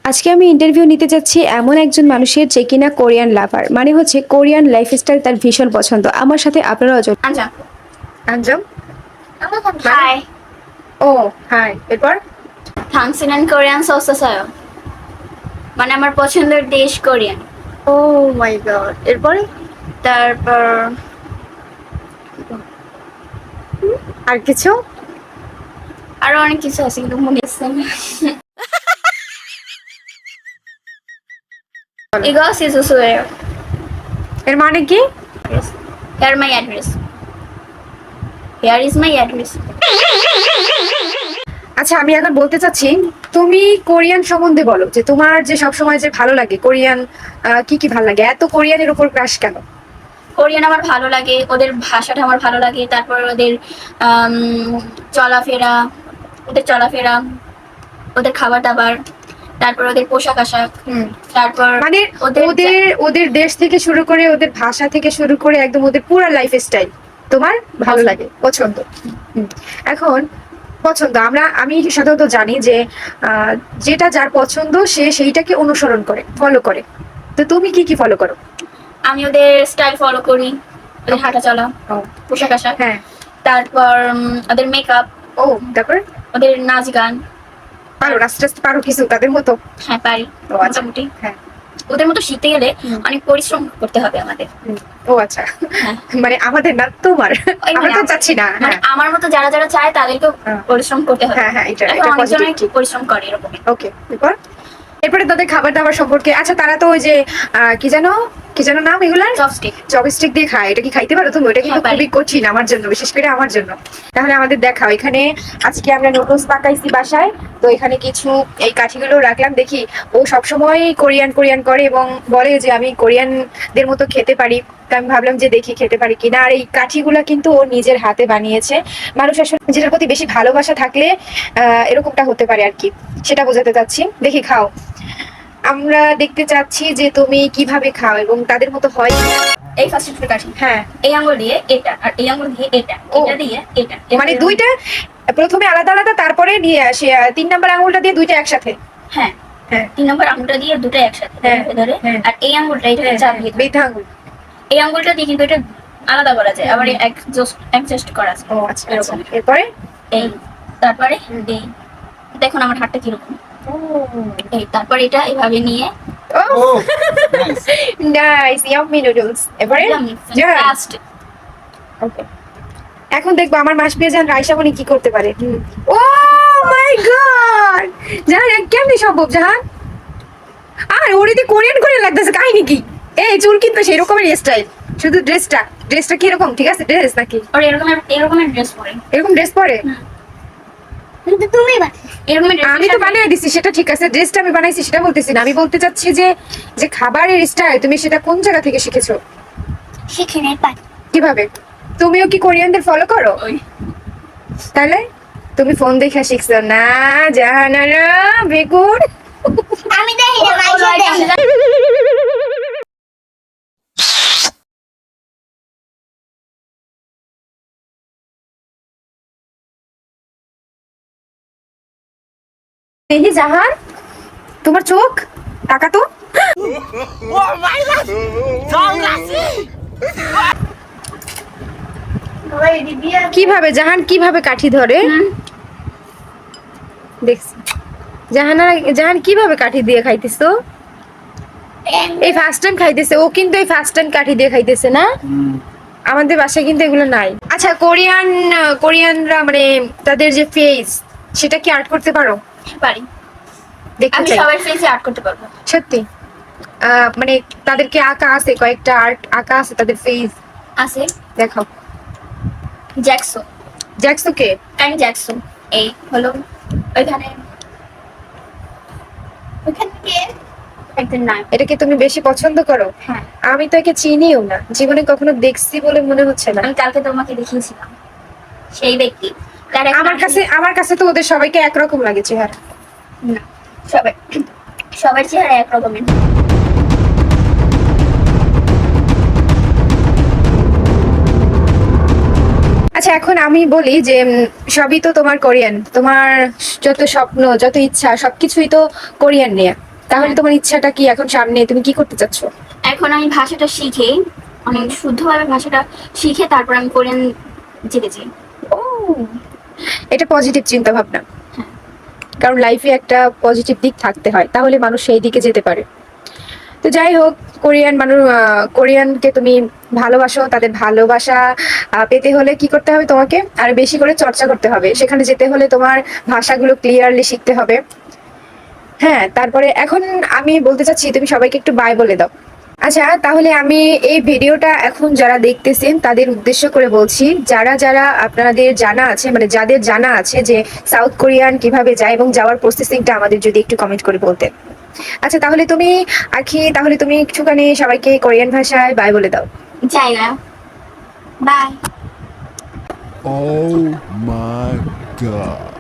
আজকে আমি ইন্টারভিউ নিতে যাচ্ছি এমন একজন মানুষের যে কিনা কোরিয়ান লাভার, মানে হচ্ছে কোরিয়ান লাইফস্টাইল তার ভীষণ পছন্দ। আমার সাথে আপনারাও আঞ্জাম। আঞ্জাম। হাই, ও হাই, এরপর থাংসিনান কোরিয়ান সসসায়। মানে আমার পছন্দের দেশ কোরিয়ান। ও মাই গড, এরপরে তারপর আর কিছু? আরো অনেক কিছু আছে কিন্তু মনে আসছে না। ইগো সিজুসুয়ে। এর মানে কি? Here my address. Here is my address. আচ্ছা, আমি এখন বলতে চাচ্ছি, তুমি কোরিয়ান সম্বন্ধে বলো, যে তোমার যে সবসময় যে ভালো লাগে কোরিয়ান, কি কি ভালো লাগে, এত কোরিয়ানের উপর ক্রাশ কেন? কোরিয়ান আমার ভালো লাগে, ওদের ভাষাটা আমার ভালো লাগে, তারপর ওদের আম, চলাফেরা, ওদের চলাফেরা, ওদের খাবার দাবার, তারপর ওদের পোশাক আশাক, তারপর মানে ওদের ওদের দেশ থেকে শুরু করে ওদের ভাষা থেকে শুরু করে একদম ওদের পুরো লাইফ স্টাইল তোমার ভালো লাগে, পছন্দ। এখন পছন্দ, আমি সাধারণত জানি যে যেটা যার পছন্দ সে সেইটাকে অনুসরণ করে, ফলো করে। তো তুমি কি কি ফলো করো? আমি ওদের স্টাইল ফলো করি, ওদের হাঁটা চলা, পোশাক আশাক, হ্যাঁ। তারপর ওদের মেকআপ, ও তারপর ওদের নাচ গান। পারো, আস্তে আস্তে পারো কিছু তাদের মতো? হ্যাঁ পারি, ও আচ্ছা। মোটামুটি। হ্যাঁ। ওদের মতো শিখতে গেলে অনেক পরিশ্রম করতে হবে আমাদের। ও আচ্ছা, হ্যাঁ। মানে আমাদের না, তোমার। ওই আমরা মানে তো চাচ্ছি না। মানে হ্যাঁ আমার মতো যারা যারা চায় তাদেরকেও হ্যাঁ। পরিশ্রম করতে হবে। হ্যাঁ হ্যাঁ, এটা এখন এটা অনেকজনই পজিটিভ। পরিশ্রম করে এরকম। ওকে, এরপর এরপরে তাদের খাবার দাবার সম্পর্কে, আচ্ছা তারা তো ওই যে কি যেন নাম এগুলার, চপস্টিক। চপস্টিক দিয়ে খায়, এটা কি খাইতে পারো তুমি? ওটা কিন্তু হ্যাঁ, পারি। খুবই কঠিন আমার জন্য, বিশেষ করে আমার জন্য। তাহলে আমাদের দেখাও। এখানে আজকে আমরা নুডলস পাকাইছি বাসায়, তো এখানে কিছু এই কাঠিগুলো রাখলাম। দেখি, ও সবসময় কোরিয়ান কোরিয়ান করে এবং বলে যে আমি কোরিয়ানদের মতো খেতে পারি। তো আমি ভাবলাম যে দেখি খেতে পারি কিনা। আর এই কাঠিগুলা কিন্তু ও নিজের হাতে বানিয়েছে। মানুষ আসলে নিজের প্রতি বেশি ভালোবাসা থাকলে এরকমটা হতে পারে আর কি, সেটা বোঝাতে চাচ্ছি। দেখি খাও, আমরা দেখতে চাচ্ছি যে তুমি কিভাবে খাও এবং তাদের মতো হয়। এই ফার্স্ট ফুড কাঠি, হ্যাঁ, এই আঙ্গুল দিয়ে এটা আর এই আঙ্গুল দিয়ে এটা, ও। এটা দিয়ে এটা, মানে দুইটা প্রথমে আলাদা আলাদা, তারপরে নিয়ে আসে 3 নাম্বার আঙুলটা দিয়ে দুইটা একসাথে। হ্যাঁ হ্যাঁ 3 নম্বর আঙ্গুলটা দিয়ে দুটো একসাথে হ্যাঁ, ধরে, হ্যাঁ। আর এই আঙ্গুলটা এটা চাপিয়ে ধরে। বৃদ্ধা আঙুল। এই আঙ্গুলটা দিয়ে কিন্তু এটা আলাদা করা যায়, আবার অ্যাডজাস্ট করা যায়। ও আচ্ছা, এরকম। এরপরে এই, তারপরে এই, দেখুন আমার হাতটা কিরকম। এই তারপর এটা এভাবে নিয়ে নাইস, ইয়াম্মি নুডলস। এরপরে লাস্ট ওকে, এখন দেখবো আমার মাসপিয়া জান রাইসামণি কি করতে পারে। ও মাই গড, জাহান কেমনি সম্ভব জাহান? আর ওরিতে কোরিয়ান কোরিয়ান লাগতেছে, কাহিনী কি? এই চুল কিন্তু সেই রকমের স্টাইল, শুধু ড্রেসটা কি এরকম? ঠিক আছে, ড্রেস নাকি আর এরকমের ড্রেস পরে, এরকম ড্রেস পরে? কিন্তু তুমি এরকমের ড্রেস আমি তো বানিয়ে দিছি, সেটা ঠিক আছে। ড্রেসটা আমি বানাইছি সেটা বলতেছি না, আমি বলতে চাচ্ছি যে যে খাবারের স্টাইল তুমি সেটা কোন জায়গা থেকে শিখেছো? শিখে নেই পারি। কিভাবে? তুমিও কি কোরিয়ানদের ফলো করো? তাহলে তুমি ফোন দেখে শিখছো না জাহানারা বেগুন? আমি দেখি না মাইশা দেখি। এই যে জাহান, তোমার চোখ টাকা তো। কিভাবে জাহান, কিভাবে কাঠি ধরে দেখছি। জাহান কিভাবে কাঠি দিয়ে খাইতেছো? এই ফার্স্ট টাইম খাইতেছে ও, কিন্তু এই ফার্স্ট টাইম কাঠি দিয়ে খাইতেছে না। আমাদের বাসায় কিন্তু এগুলো নাই। আচ্ছা, কোরিয়ানরা মানে তাদের যে ফেস, সেটা কি আর্ট করতে পারো? পারি, দেখতে আমি চাই। সবার ফেসে আর্ট করতে পারবো। সত্যি? মানে তাদেরকে আঁকা আছে, কয়েকটা আর্ট আঁকা আছে তাদের ফেস। আছে, দেখাও। জ্যাকসন। জ্যাকসু কে? আমি জ্যাকসন। এই হলো ওইখানে একজন নাম। এটাকে তুমি বেশি পছন্দ করো? হ্যাঁ, আমি তো একে চিনিও না, জীবনে কখনো দেখছি বলে মনে হচ্ছে না। আমি কালকে তোমাকে দেখিয়েছিলাম সেই ব্যক্তি। তার এখন আমার কাছে তো ওদের সবাইকে একরকম লাগে চেহারা। না, সবার চেহারা এক রকমের। আচ্ছা, এখন আমি বলি যে সবই তো তোমার কোরিয়ান, তোমার যত স্বপ্ন যত ইচ্ছা সবকিছুই তো কোরিয়ান নিয়ে। তাহলে তোমার ইচ্ছাটা কি এখন সামনে, তুমি কি করতে চাচ্ছ? এখন আমি ভাষাটা শিখে, অনেক শুদ্ধভাবে ভাষাটা শিখে তারপর আমি কোরিয়ান যেতে চাই। ও, এটা পজিটিভ চিন্তা ভাবনা। হ্যাঁ। কারণ লাইফে একটা পজিটিভ দিক থাকতে হয়, তাহলে মানুষ সেই দিকে যেতে পারে। তো যাই হোক, কোরিয়ানকে তুমি ভালোবাসো, তাদের ভালোবাসা পেতে হলে কি করতে হবে তোমাকে? আর বেশি করে চর্চা করতে হবে, সেখানে যেতে হলে তোমার ভাষাগুলো ক্লিয়ারলি শিখতে হবে। হ্যাঁ, তারপরে এখন আমি বলতে চাচ্ছি তুমি সবাইকে একটু বাই বলে দাও। আচ্ছা, তাহলে আমি এই ভিডিওটা এখন যারা দেখতেছেন তাদের উদ্দেশ্য করে বলছি, যারা যারা আপনাদের জানা আছে, মানে যাদের জানা আছে যে সাউথ কোরিয়ান কিভাবে যায় এবং যাওয়ার প্রসেসিংটা, আমাদের যদি একটু কমেন্ট করে বলতেন। আচ্ছা, তাহলে তুমি আখি, তাহলে তুমি একটুখানি সবাইকে কোরিয়ান ভাষায় বাই বলে দাও। জায়গা, বাই। Oh my god.